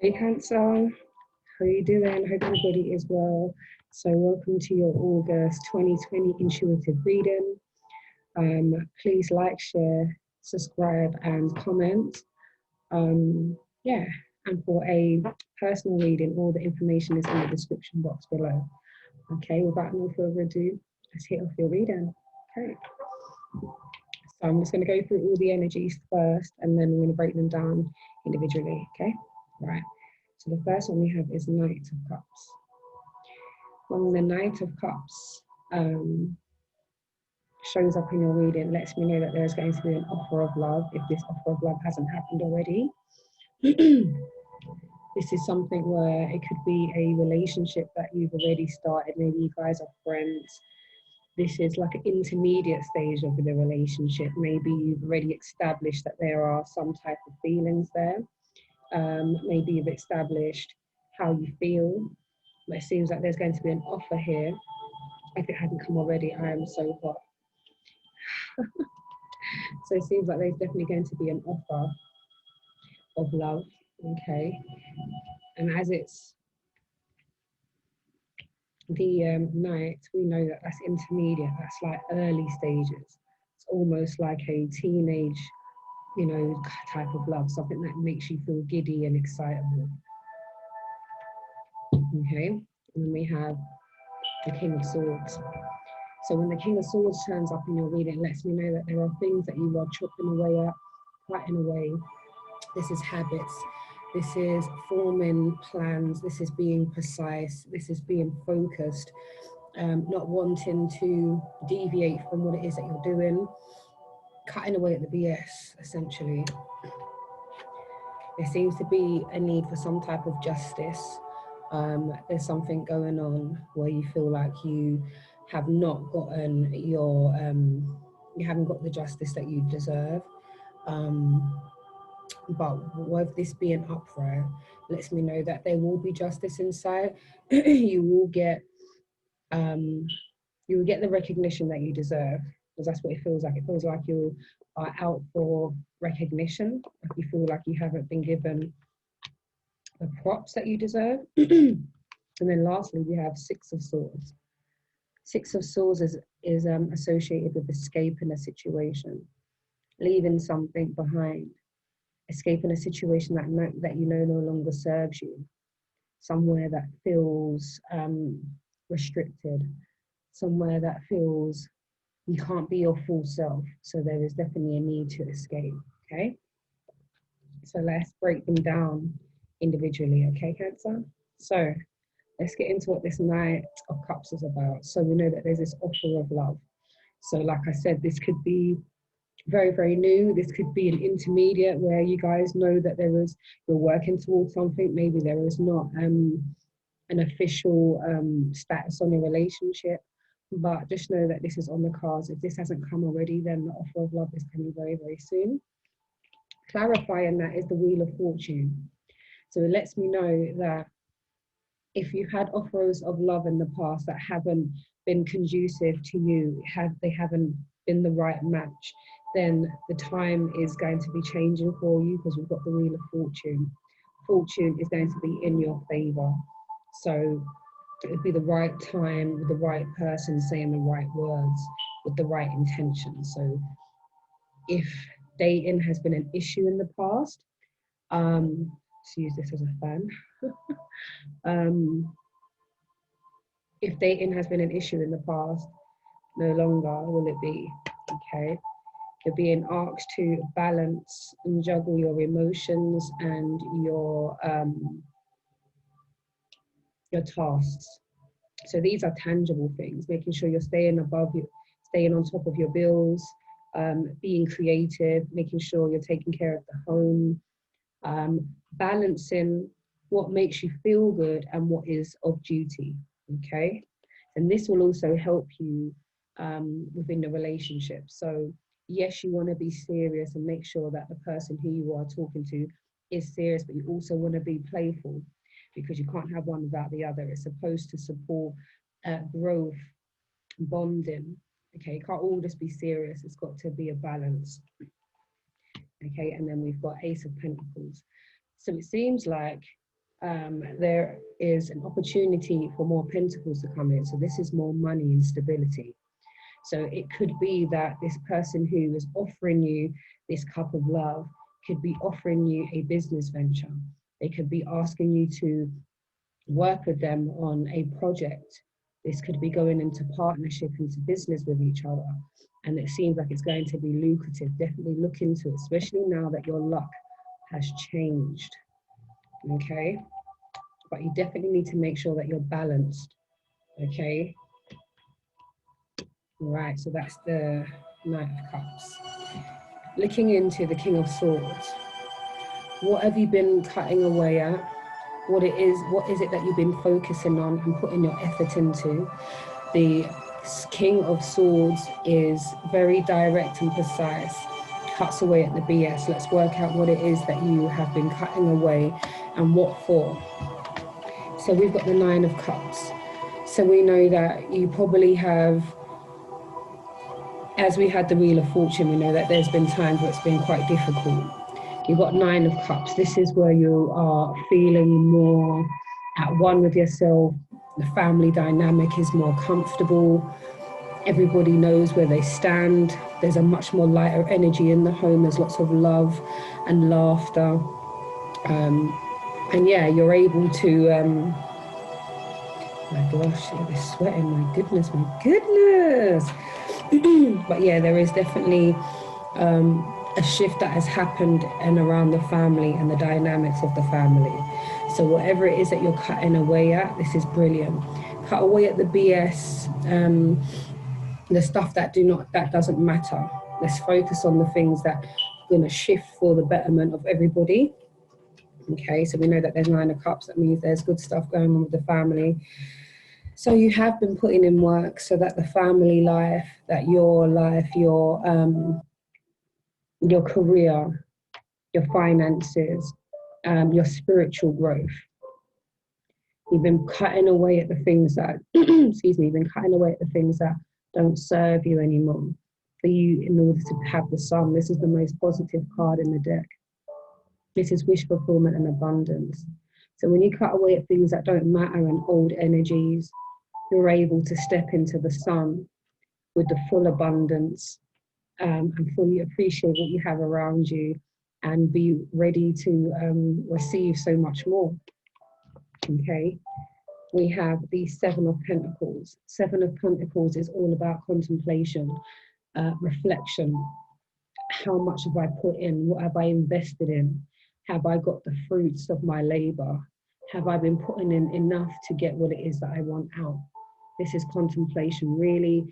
Hey Cancer, how are you doing? Hope everybody is well. So welcome to your August 2020 intuitive reading. Please like, share, subscribe and comment. Yeah, and for a personal reading, all the information is in the description box below. Okay, without no further ado, let's hit off your reading. Okay, so I'm just going to go through all the energies first and then we're going to break them down individually. Okay, right. So the first one we have is Knight of Cups. When the Knight of Cups shows up in your reading, it lets me know that there's going to be an offer of love if this offer of love hasn't happened already. This is something where it could be a relationship that you've already started. Maybe you guys are friends. This is like an intermediate stage of the relationship. Maybe you've already established that there are some type of feelings there. Maybe you've established how you feel. But it seems like there's going to be an offer here. If it hadn't come already, I am so hot. So it seems like there's definitely going to be an offer of love, okay? And as it's the night, we know that that's intermediate, that's like early stages. It's almost like a teenage, type of love, something that makes you feel giddy and excitable, okay? And then we have the King of Swords. So when the King of Swords turns up in your reading, it lets me know that there are things that you are chopping away at, cutting away. This is habits. This is forming plans. This is being precise. This is being focused, not wanting to deviate from what it is that you're doing, cutting away at the BS, essentially. There seems to be a need for some type of justice. There's something going on where you feel like you have not gotten your, you haven't got the justice that you deserve. But with this being upright, lets me know that there will be justice inside. You will get the recognition that you deserve, because that's what it feels like. It feels like you are out for recognition, like you feel like you haven't been given the props that you deserve. And then lastly, we have Six of Swords. Six of Swords is associated with escaping a situation, leaving something behind, escaping a situation that you know no longer serves you, somewhere that feels restricted, somewhere that feels you can't be your full self. So there is definitely a need to escape, okay? So let's break them down individually, okay, Cancer? So let's get into what this Knight of Cups is about. So we know that there's this offer of love. So like I said, this could be very, very new. This could be an intermediate where you guys know that you're working towards something. Maybe there is not an official status on your relationship, but just know that this is on the cards. If this hasn't come already, then the offer of love is coming very, very soon. Clarifying that is the Wheel of Fortune. So it lets me know that if you've had offers of love in the past that haven't been conducive to you, they haven't been the right match, then the time is going to be changing for you, because we've got the Wheel of Fortune. Fortune is going to be in your favor. So it would be the right time with the right person saying the right words with the right intention. So if dating has been an issue in the past, let's use this as a fan. If dating has been an issue in the past, no longer will it be, okay? You're being asked to balance and juggle your emotions and your tasks. So these are tangible things, making sure you're staying on top of your bills, being creative, making sure you're taking care of the home, balancing what makes you feel good and what is of duty, okay? And this will also help you within the relationship. So yes, you want to be serious and make sure that the person who you are talking to is serious, but you also want to be playful, because you can't have one without the other. It's supposed to support growth, bonding, okay? It can't all just be serious. It's got to be a balance, okay? And then we've got Ace of Pentacles. So it seems like there is an opportunity for more pentacles to come in. So this is more money and stability. So it could be that this person who is offering you this cup of love could be offering you a business venture. They could be asking you to work with them on a project. This could be going into partnership, into business with each other. And it seems like it's going to be lucrative. Definitely look into it, especially now that your luck has changed. Okay? But you definitely need to make sure that you're balanced. Okay? Right, so that's the Knight of Cups. Looking into the King of Swords. What have you been cutting away at? What is it that you've been focusing on and putting your effort into? The King of Swords is very direct and precise, cuts away at the BS. Let's work out what it is that you have been cutting away and what for. So we've got the Nine of Cups. So we know that you probably have, as we had the Wheel of Fortune, we know that there's been times where it's been quite difficult. You've got Nine of Cups. This is where you are feeling more at one with yourself. The family dynamic is more comfortable. Everybody knows where they stand. There's a much more lighter energy in the home. There's lots of love and laughter. And yeah, you're able to, my gosh, you're sweating, my goodness. But yeah, there is definitely a shift that has happened and around the family and the dynamics of the family. So whatever it is that you're cutting away at, this is brilliant. Cut away at the BS, the stuff that doesn't matter. Let's focus on the things that are going to shift for the betterment of everybody. Okay, so we know that there's Nine of Cups. That means there's good stuff going on with the family. So you have been putting in work so that the family life, that your life, your career, your finances, your spiritual growth. You've been cutting away at the things that, excuse me, you've been cutting away at the things that don't serve you anymore. For you, in order to have the Sun, this is the most positive card in the deck. This is wish fulfillment and abundance. So when you cut away at things that don't matter and old energies, you're able to step into the Sun with the full abundance, and fully appreciate what you have around you and be ready to receive so much more. Okay, we have the Seven of Pentacles. Seven of Pentacles is all about contemplation, reflection. How much have I put in? What have I invested in? Have I got the fruits of my labor? Have I been putting in enough to get what it is that I want out? This is contemplation, really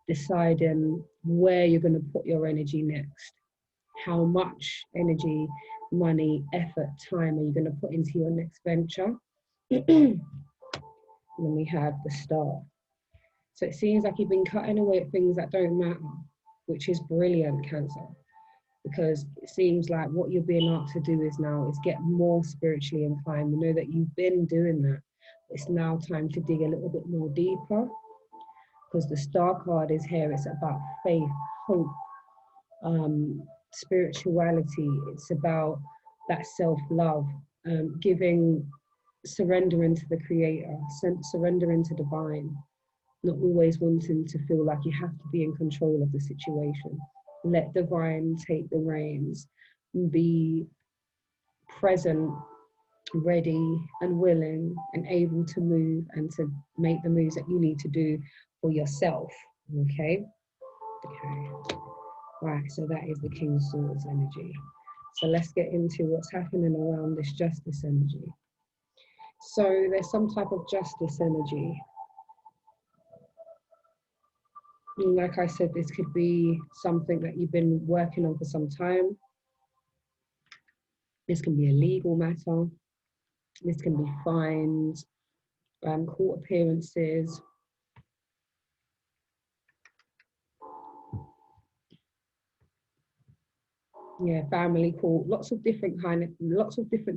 deciding where you're going to put your energy next. How much energy, money, effort, time are you going to put into your next venture? And then we have the Star. So it seems like you've been cutting away at things that don't matter, which is brilliant, Cancer, because it seems like what you're being asked to do is now is get more spiritually inclined. We know that you've been doing that. It's now time to dig a little bit more deeper, because the Star card is here. It's about faith, hope, spirituality. It's about that self-love, surrendering to the Creator, surrendering to divine, not always wanting to feel like you have to be in control of the situation. Let divine take the reins, be present, ready and willing and able to move and to make the moves that you need to do for yourself. Okay, right, so that is the King of Swords energy. So let's get into what's happening around this Justice energy. So there's some type of justice energy. Like I said, this could be something that you've been working on for some time. This can be a legal matter. This can be fines, court appearances. Yeah, family court, lots of different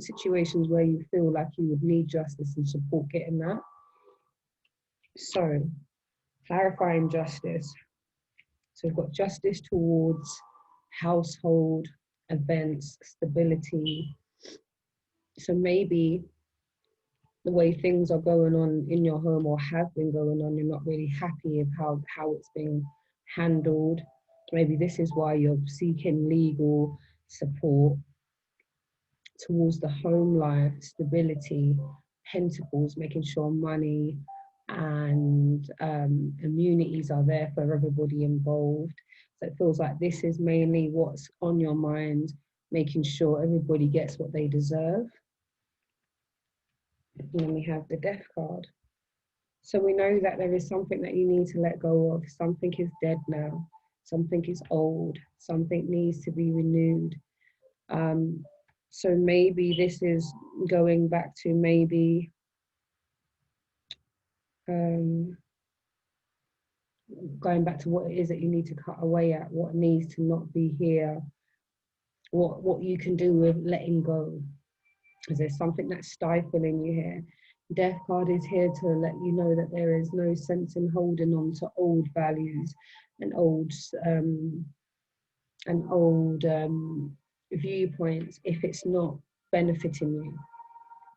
situations where you feel like you would need justice and support getting that. So, clarifying justice. So we've got justice towards household, events, stability. So maybe the way things are going on in your home or have been going on, you're not really happy with how it's being handled. Maybe this is why you're seeking legal support towards the home life, stability, pentacles, making sure money and immunities are there for everybody involved. So it feels like this is mainly what's on your mind, making sure everybody gets what they deserve. And then we have the Death card. So we know that there is something that you need to let go of. Something is dead now. Something is old. Something needs to be renewed. So maybe this is going back to maybe going back to what it is that you need to cut away at, what needs to not be here, what you can do with letting go. Is there something that's stifling you here? Death card is here to let you know that there is no sense in holding on to old values and old viewpoints if it's not benefiting you.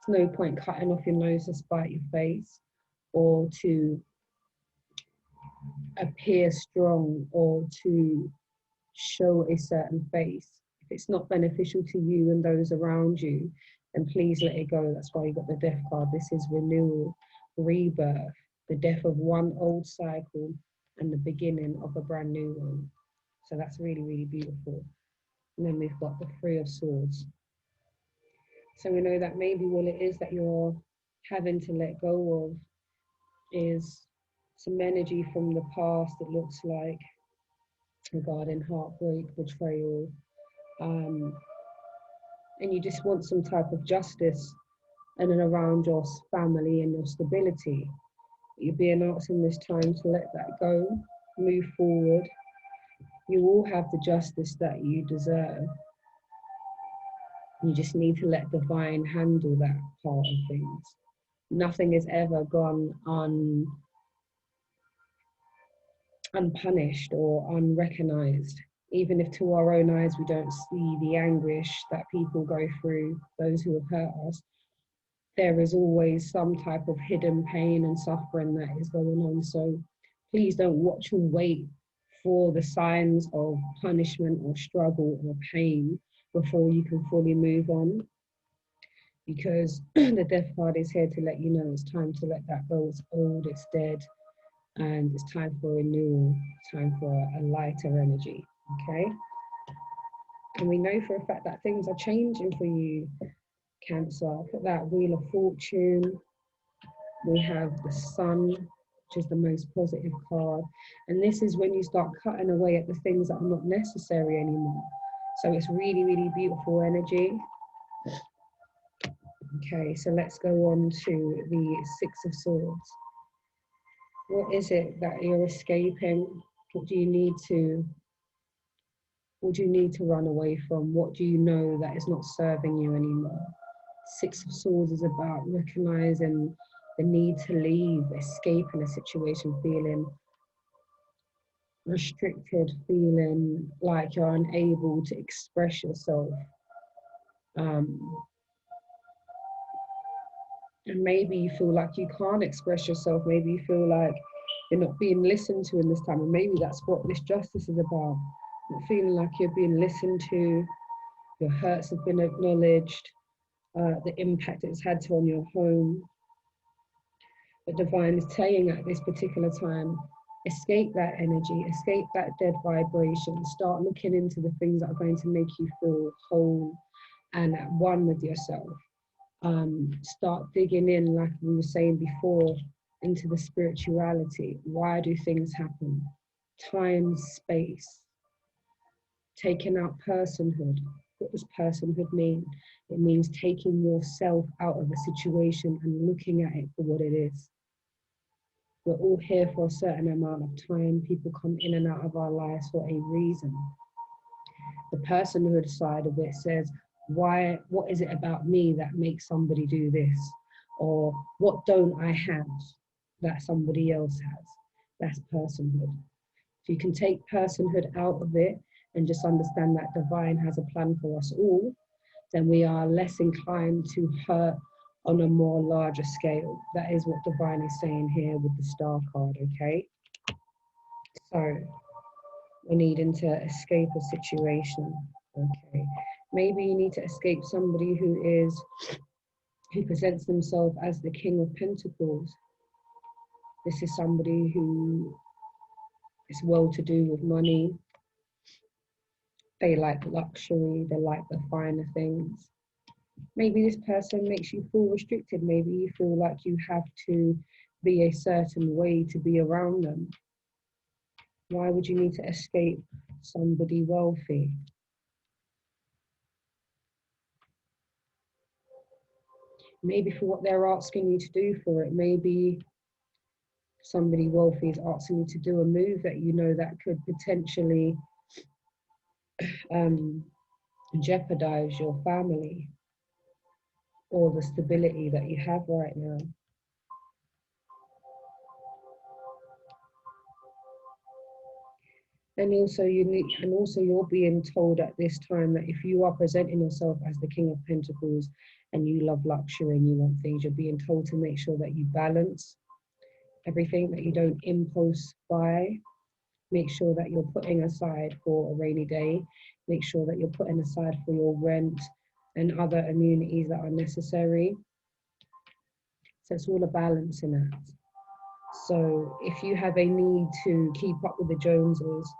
There's no point cutting off your nose to spite your face or to appear strong or to show a certain face. If it's not beneficial to you and those around you, then please let it go. That's why you got the Death card. This is renewal, rebirth, the death of one old cycle and the beginning of a brand new one. So that's really, really beautiful. And then we've got the Three of Swords. So we know that maybe what it is that you're having to let go of is some energy from the past, it looks like, regarding heartbreak, betrayal, and you just want some type of justice in and around your family and your stability. You're being asked in this time to let that go, move forward. You will have the justice that you deserve. You just need to let divine handle that part of things. Nothing has ever gone unpunished or unrecognized. Even if to our own eyes we don't see the anguish that people go through, those who have hurt us, there is always some type of hidden pain and suffering that is going on. So please don't watch and wait for the signs of punishment or struggle or pain before you can fully move on. Because the Death card is here to let you know it's time to let that go. It's old, it's dead, and it's time for renewal, time for a lighter energy, okay? And we know for a fact that things are changing for you, Cancer. Put that Wheel of Fortune. We have the Sun, which is the most positive card. And this is when you start cutting away at the things that are not necessary anymore. So it's really, really beautiful energy. Okay, so let's go on to the Six of Swords. What is it that you're escaping? What do you need to run away from? What do you know that is not serving you anymore? Six of Swords is about recognizing the need to leave, escaping a situation, feeling restricted, feeling like you're unable to express yourself. And maybe you feel like you can't express yourself. Maybe you feel like you're not being listened to in this time. And maybe that's what this justice is about. Not feeling like you're being listened to, your hurts have been acknowledged, the impact it's had on your home. But Divine is saying at this particular time, escape that energy, escape that dead vibration, start looking into the things that are going to make you feel whole and at one with yourself. Start digging in, like we were saying before, into the spirituality. Why do things happen? Time, space. Taking out personhood. What does personhood mean? It means taking yourself out of a situation and looking at it for what it is. We're all here for a certain amount of time. People come in and out of our lives for a reason. The personhood side of it says, what is it about me that makes somebody do this? Or what don't I have that somebody else has? That's personhood. If you can take personhood out of it and just understand that Divine has a plan for us all, then we are less inclined to hurt on a more larger scale. That is what divine is saying here with the star card, okay? So we're needing to escape a situation, okay? Maybe you need to escape somebody who presents themselves as the King of Pentacles. This is somebody who is well-to-do with money. They like luxury, they like the finer things. Maybe this person makes you feel restricted. Maybe you feel like you have to be a certain way to be around them. Why would you need to escape somebody wealthy? Maybe for what they're asking you to do for it. Maybe somebody wealthy is asking you to do a move that you know that could potentially jeopardize your family or the stability that you have right now. And also you're being told at this time that if you are presenting yourself as the King of Pentacles and you love luxury and you want things, you're being told to make sure that you balance everything, that you don't impulse buy. Make sure that you're putting aside for a rainy day. Make sure that you're putting aside for your rent and other amenities that are necessary. So it's all a balancing act. So if you have a need to keep up with the Joneses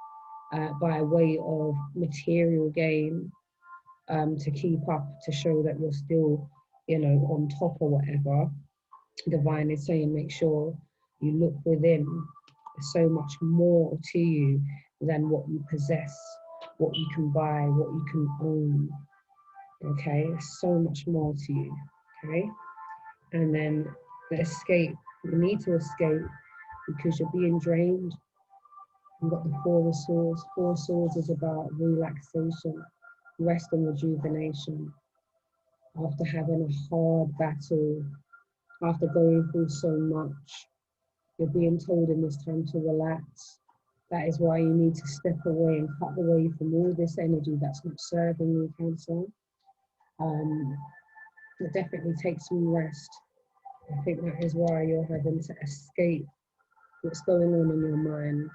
by way of material gain, to keep up, to show that you're still, on top or whatever, divine is saying make sure you look within. There's so much more to you than what you possess, what you can buy, what you can own. Okay, there's so much more to you. Okay, and then the escape. You need to escape because you're being drained. You've got the Four of Swords. Four of Swords is about relaxation, rest and rejuvenation. After having a hard battle, after going through so much, you're being told in this time to relax. That is why you need to step away and cut away from all this energy that's not serving you, Cancer. It definitely takes some rest. I think that is why you're having to escape what's going on in your mind.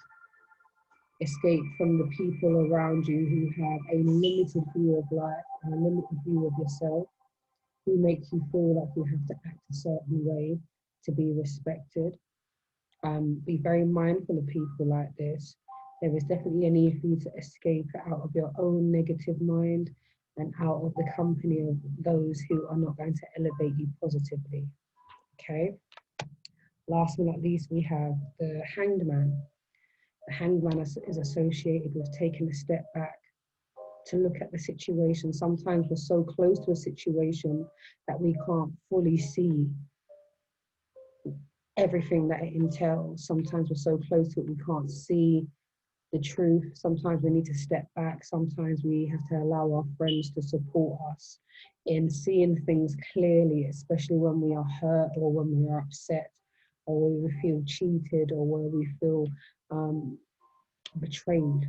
Escape from the people around you who have a limited view of life and a limited view of yourself, who make you feel like you have to act a certain way to be respected. Be very mindful of people like this. There is definitely a need for you to escape out of your own negative mind and out of the company of those who are not going to elevate you positively. Okay. Last but not least, we have the Hanged Man. The Hanged Man is associated with taking a step back to look at the situation. Sometimes we're so close to a situation that we can't fully see everything that it entails. Sometimes we're so close to it, we can't see the truth. Sometimes we need to step back. Sometimes we have to allow our friends to support us in seeing things clearly, especially when we are hurt or when we are upset or when we feel cheated or where we feel betrayed.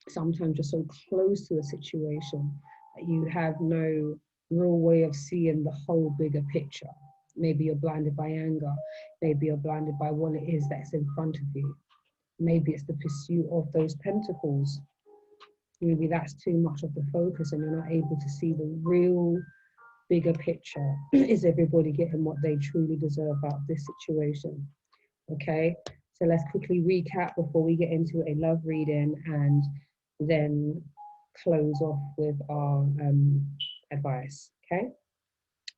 Sometimes you're so close to a situation that you have no real way of seeing the whole bigger picture. Maybe you're blinded by anger. Maybe you're blinded by what it is that's in front of you. Maybe it's the pursuit of those pentacles. Maybe that's too much of the focus and you're not able to see the real bigger picture. Is everybody getting what they truly deserve out of this situation? Okay, so let's quickly recap before we get into a love reading and then close off with our advice. Okay,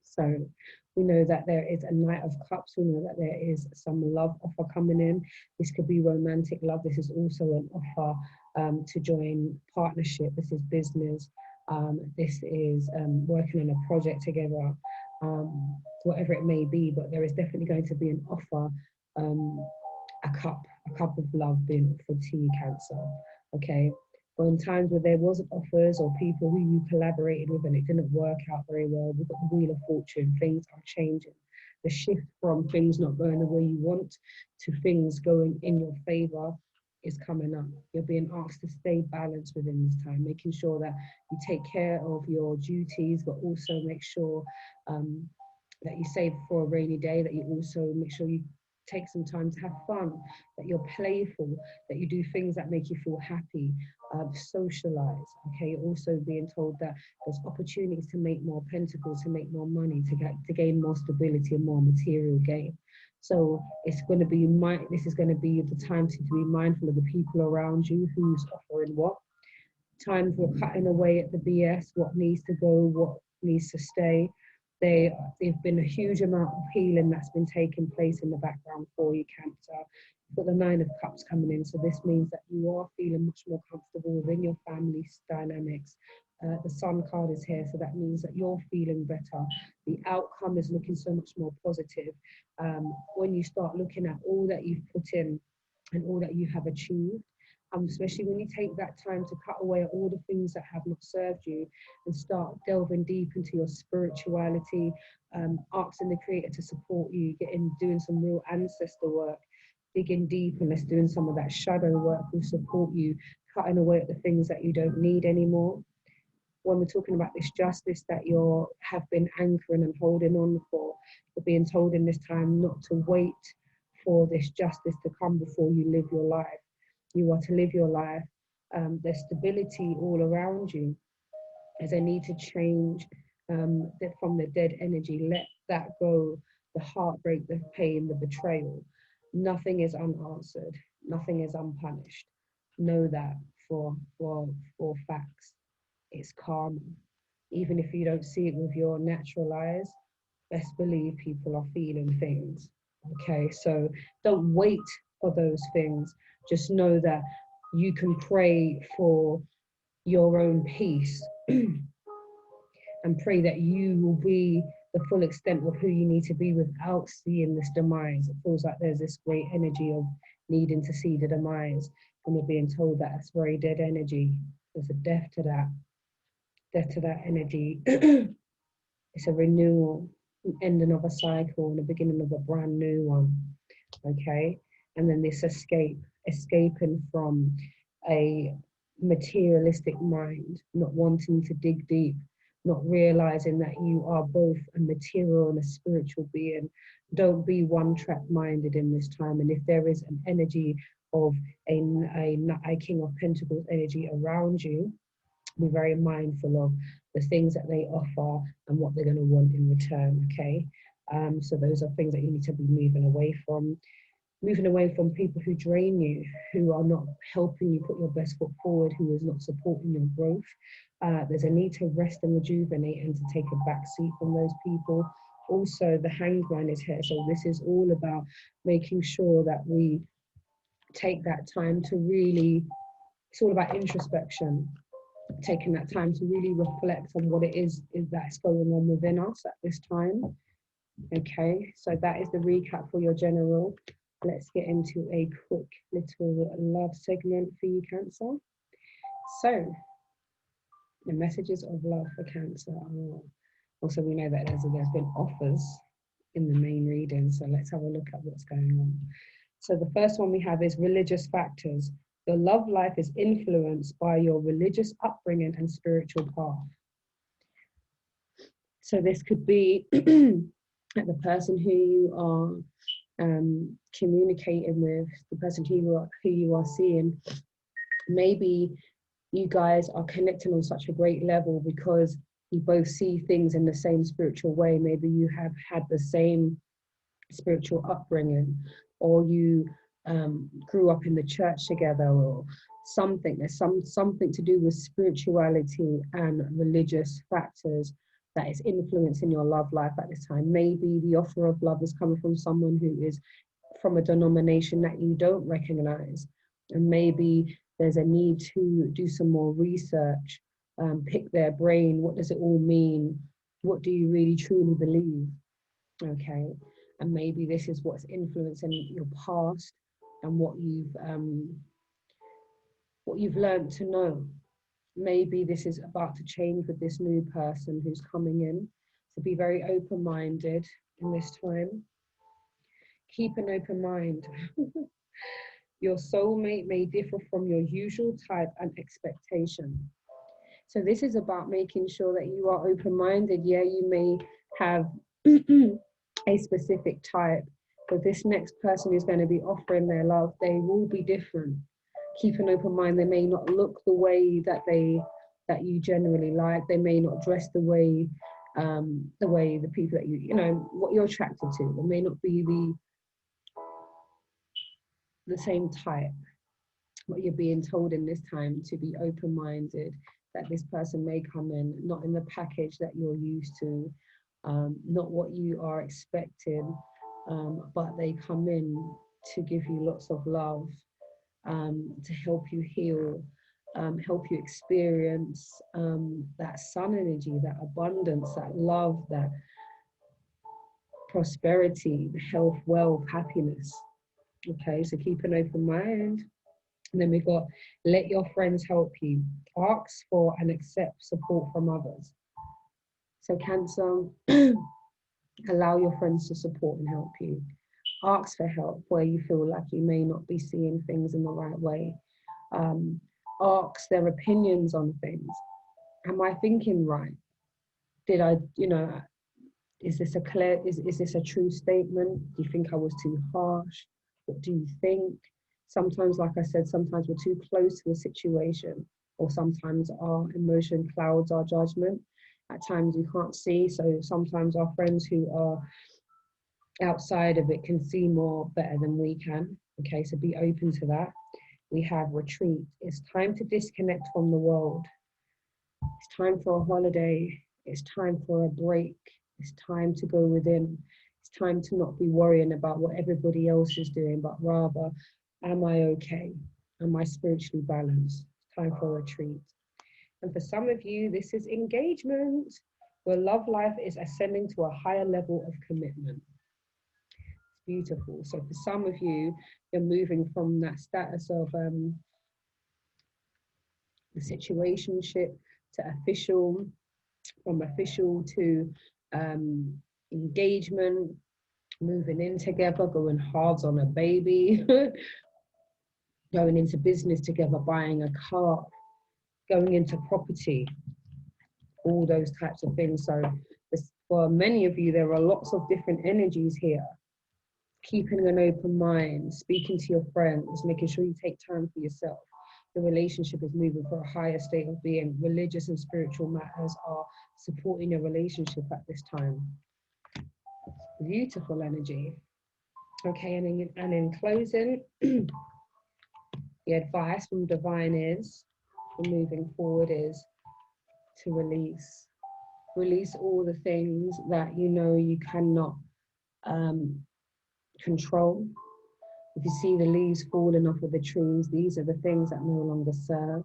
so we know that there is a Knight of Cups. We know that there is some love offer coming in. This could be romantic love. This is also an offer to join partnership. This is business. This is working on a project together, whatever it may be. But there is definitely going to be an offer, a cup of love being offered to you, Cancer. Okay. But in times where there wasn't offers or people who you collaborated with and it didn't work out very well, we've got the Wheel of Fortune. Things are changing. The shift from things not going the way you want to things going in your favor is coming up. You're being asked to stay balanced within this time, making sure that you take care of your duties, but also make sure that you save for a rainy day, that you also make sure you take some time to have fun, that you're playful, that you do things that make you feel happy, socialize. Okay, you're also being told that there's opportunities to make more pentacles, to make more money, to gain more stability and more material gain. So it's going to be this is going to be the time to be mindful of the people around you, who's offering what. Times we're cutting away at the BS, what needs to go, what needs to stay. They've been a huge amount of healing that's been taking place in the background for you, Cancer. You've got the Nine of Cups coming in, so this means that you are feeling much more comfortable within your family's dynamics. The Sun card is here, so that means that you're feeling better. The outcome is looking so much more positive. When you start looking at all that you've put in and all that you have achieved, especially when you take that time to cut away all the things that have not served you and start delving deep into your spirituality, asking the Creator to support you, doing some real ancestor work, digging deep and let's doing some of that shadow work will support you, cutting away at the things that you don't need anymore. When we're talking about this justice that you have been anchoring and holding on for, you're being told in this time not to wait for this justice to come before you live your life. You are to live your life. There's stability all around you. There's a need to change from the dead energy. Let that go. The heartbreak, the pain, the betrayal. Nothing is unanswered. Nothing is unpunished. Know that for facts. It's karma. Even if you don't see it with your natural eyes, best believe people are feeling things. Okay, so don't wait for those things. Just know that you can pray for your own peace and pray that you will be the full extent of who you need to be without seeing this demise. It feels like there's this great energy of needing to see the demise, and we're being told that it's very dead energy. There's a death to that energy. It's a renewal, an ending of a cycle and the beginning of a brand new one. Okay, and then this escaping from a materialistic mind, not wanting to dig deep, not realizing that you are both a material and a spiritual being. Don't be one track minded in this time. And if there is an energy of a King of Pentacles energy around you, be very mindful of the things that they offer and what they're going to want in return. Okay, so those are things that you need to be moving away from people who drain you, who are not helping you put your best foot forward, who is not supporting your growth. There's a need to rest and rejuvenate and to take a back seat from those people. Also, the Hanged Man is here, so this is all about making sure that we take that time to really, it's all about introspection, taking that time to really reflect on what it is that's going on within us at this time. Okay, so that is the recap for your general. Let's get into a quick little love segment for you, Cancer. So, the messages of love for Cancer are, also we know that there's been offers in the main reading, so let's have a look at what's going on. So the first one we have is religious factors. Your love life is influenced by your religious upbringing and spiritual path. So this could be the person who you are communicating with, the person who you are seeing. Maybe you guys are connecting on such a great level because you both see things in the same spiritual way. Maybe you have had the same spiritual upbringing, or you grew up in the church together, or something. There's something to do with spirituality and religious factors that is influencing your love life at this time. Maybe the offer of love is coming from someone who is from a denomination that you don't recognize, and maybe there's a need to do some more research, pick their brain. What does it all mean? What do you really truly believe? Okay, and maybe this is what's influencing your past and what you've learned to know. Maybe this is about to change with this new person who's coming in. So be very open-minded in this time. Keep an open mind. Your soulmate may differ from your usual type and expectation. So this is about making sure that you are open-minded. Yeah, you may have a specific type. But this next person who's going to be offering their love, they will be different. Keep an open mind. They may not look the way that you generally like. They may not dress the way the people that you know what you're attracted to. They may not be the same type. But you're being told in this time to be open-minded, that this person may come in not in the package that you're used to, not what you are expecting, but they come in to give you lots of love, to help you heal, help you experience that sun energy, that abundance, that love, that prosperity, health, wealth, happiness. Okay, so keep an open mind. And then we've got, let your friends help you. Ask for and accept support from others. So Cancer, allow your friends to support and help you. Ask for help where you feel like you may not be seeing things in the right way. Ask their opinions on things. Am I thinking right? Did I, is this a true statement? Do you think I was too harsh? What do you think? Sometimes, like I said, sometimes we're too close to a situation, or sometimes our emotion clouds our judgment. At times you can't see, so sometimes our friends who are outside of it can see more better than we can. Okay, so be open to that. We have retreat. It's time to disconnect from the world. It's time for a holiday. It's time for a break. It's time to go within. It's time to not be worrying about what everybody else is doing, but rather, am I okay? Am I spiritually balanced? It's time for a retreat. And for some of you, this is engagement. Your love life is ascending to a higher level of commitment. It's beautiful. So for some of you, you're moving from that status of the situationship to official, from official to engagement, moving in together, going hard on a baby, going into business together, buying a car, going into property, all those types of things. So for many of you, there are lots of different energies here. Keeping an open mind, speaking to your friends, making sure you take time for yourself. The relationship is moving for a higher state of being. Religious and spiritual matters are supporting your relationship at this time. Beautiful energy. Okay, and in closing, the advice from Divine is, for moving forward, is to release. Release all the things that you know you cannot control. If you see the leaves falling off of the trees, these are the things that no longer serve.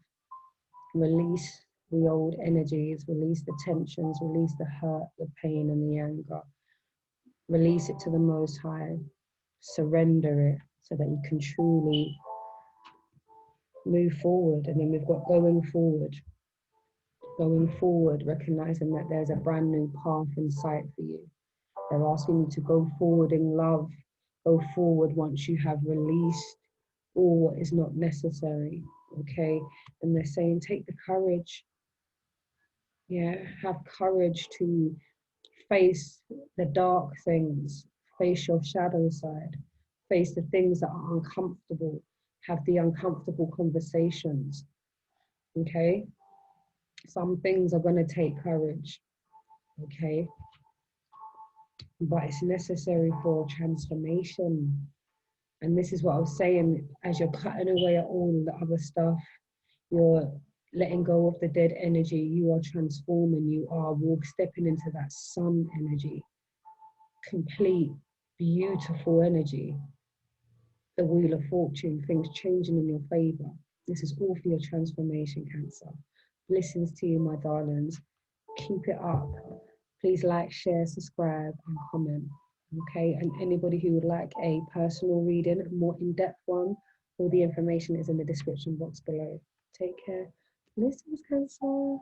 Release the old energies, release the tensions, release the hurt, the pain, and the anger. Release it to the Most High. Surrender it so that you can truly move forward. And then we've got going forward. Going forward, recognizing that there's a brand new path in sight for you. They're asking you to go forward in love. Go forward once you have released all what is not necessary, okay? And they're saying, take the courage. Yeah, have courage to face the dark things, face your shadow side, face the things that are uncomfortable, have the uncomfortable conversations, okay? Some things are going to take courage, okay? But it's necessary for transformation. And this is what I was saying, as you're cutting away at all the other stuff, you're letting go of the dead energy, you are transforming, you are stepping into that sun energy, complete, beautiful energy, the wheel of fortune, things changing in your favor. This is all for your transformation, Cancer. Blessings to you, my darlings. Keep it up. Please like, share, subscribe, and comment. Okay, and anybody who would like a personal reading, a more in-depth one, all the information is in the description box below. Take care. Blessings, Cancer.